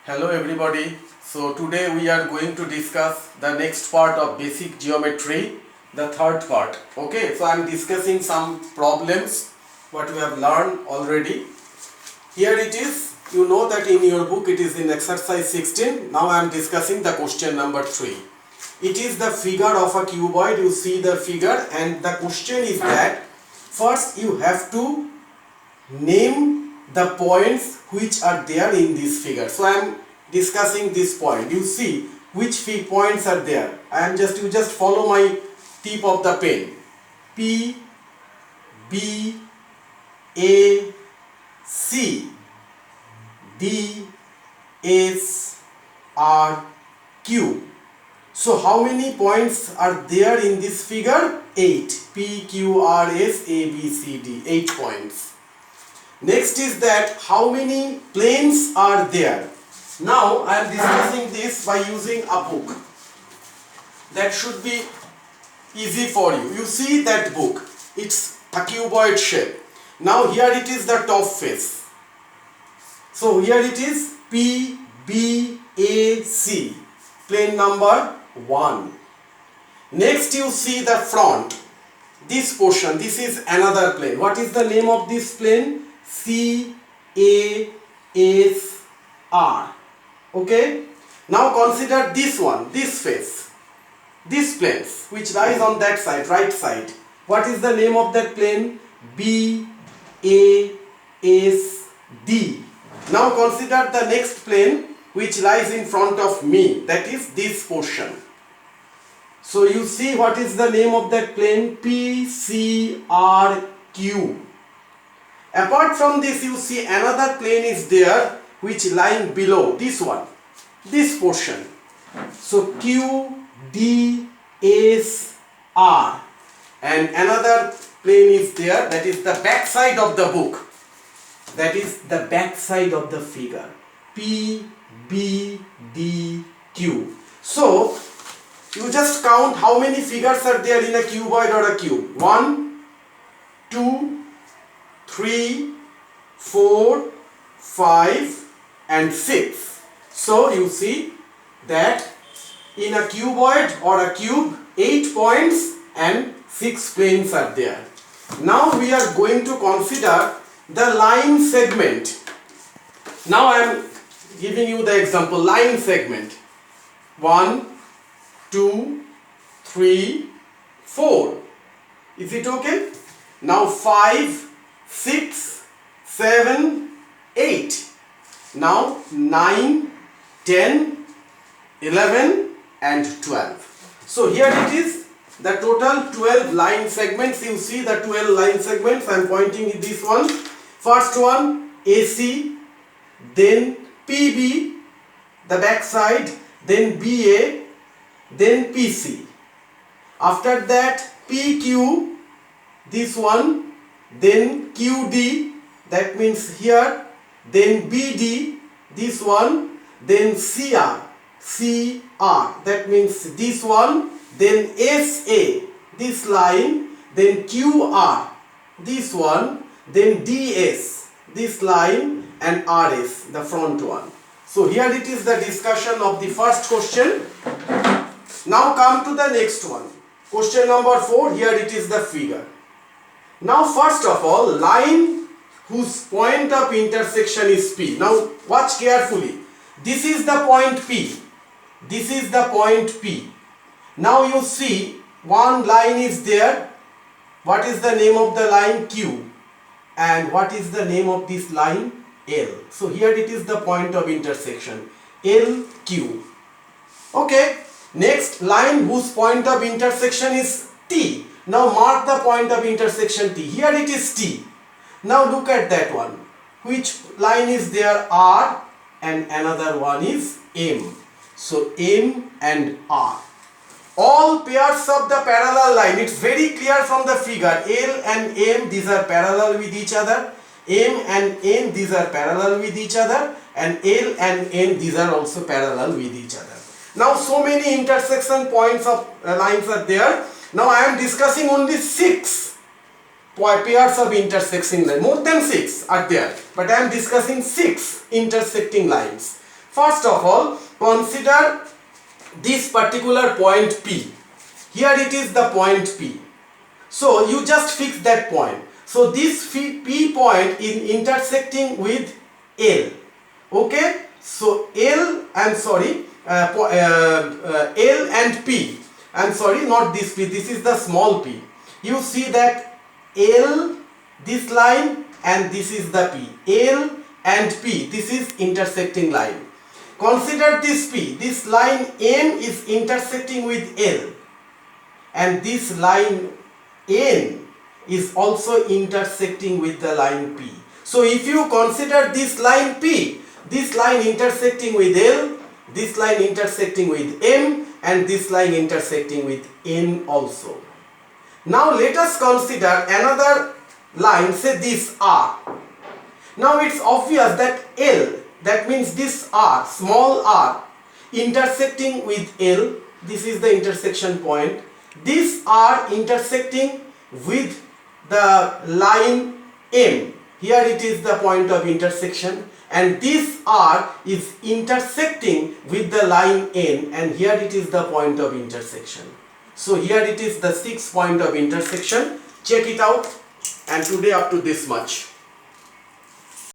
Hello everybody. So today we are going to discuss the next part of basic geometry, the third part. Okay, so I am discussing some problems what we have learned already. Here it is. You know that in your book it is in exercise 16. Now I am discussing the question number 3. It is the figure of a cuboid. You see the figure and the question is that first you have to name the points which are there in this figure. So I am discussing this point. You see which points are there. You just follow my tip of the pen. P, B, A, C, D, S, R, Q. So how many points are there in this figure? 8. P, Q, R, S, A, B, C, D. 8 points. Next is that how many planes are there. Now I am discussing this by using a book. That should be easy for you. You see that book. It's a cuboid shape. Now here it is the top face. So here it is P, B, A, C. Plane number 1. Next you see the front. This portion. This is another plane. What is the name of this plane? C, A, S, R. Okay. Now consider this one, this face, this plane which lies on that side, right side. What is the name of that plane? B, A, S, D. Now consider the next plane which lies in front of me, that is this portion. So you see what is the name of that plane? P, C, R, Q. Apart from this, you see another plane is there which lying below this one, this portion. So Q, D, S, R, and another plane is there, that is the back side of the book, that is the back side of the figure. P, B, D, Q. So you just count how many figures are there in a cuboid or a cube. 1, 2, 3, 4, 5 and 6. So you see that in a cuboid or a cube 8 points and 6 planes are there. Now we are going to consider the line segment. Now I am giving you the example line segment. 1, 2, 3, 4. Is it okay? Now 5, 6, 7, 8. Now 9, 10, 11 and 12. So here it is, the total 12 line segments. You see the 12 line segments. I am pointing at this one. First one AC, then PB, the back side, then BA, then PC. After that PQ, this one, then QD, that means here, then BD, this one, then CR, that means this one, then SA, this line, then QR, this one, then DS, this line, and RS, the front one. So here it is the discussion of the first question. Now come to the next one. Question number 4, here it is the figure. Now first of all, line whose point of intersection is P. Now watch carefully. This is the point P. This is the point P. Now you see one line is there. What is the name of the line? Q. And what is the name of this line? L. So here it is the point of intersection. LQ. Okay. Next line whose point of intersection is T. Now mark the point of intersection T. Here it is T. Now look at that one. Which line is there? R, and another one is M. So M and R. All pairs of the parallel line. It's very clear from the figure. L and M, these are parallel with each other. M and N, these are parallel with each other. And L and N, these are also parallel with each other. Now so many intersection points of lines are there. Now I am discussing only 6 pairs of intersecting lines. More than 6 are there, but I am discussing 6 intersecting lines. First of all, consider this particular point P. Here it is the point P. So you just fix that point. So this P point is intersecting with L. Okay. So L and P. I'm sorry, not this P. This is the small p. You see that L, this line, and this is the P. L and P. This is intersecting line. Consider this P. This line M is intersecting with L, and this line N is also intersecting with the line P. So if you consider this line P, this line intersecting with L, this line intersecting with M, and this line intersecting with N also. Now let us consider another line, say this R. Now it's obvious that L, that means this R, small r, intersecting with L, this is the intersection point. This R intersecting with the line M, here it is the point of intersection, and this R is intersecting with the line N, and here it is the point of intersection. So here it is the 6th point of intersection. Check it out, and today up to this much.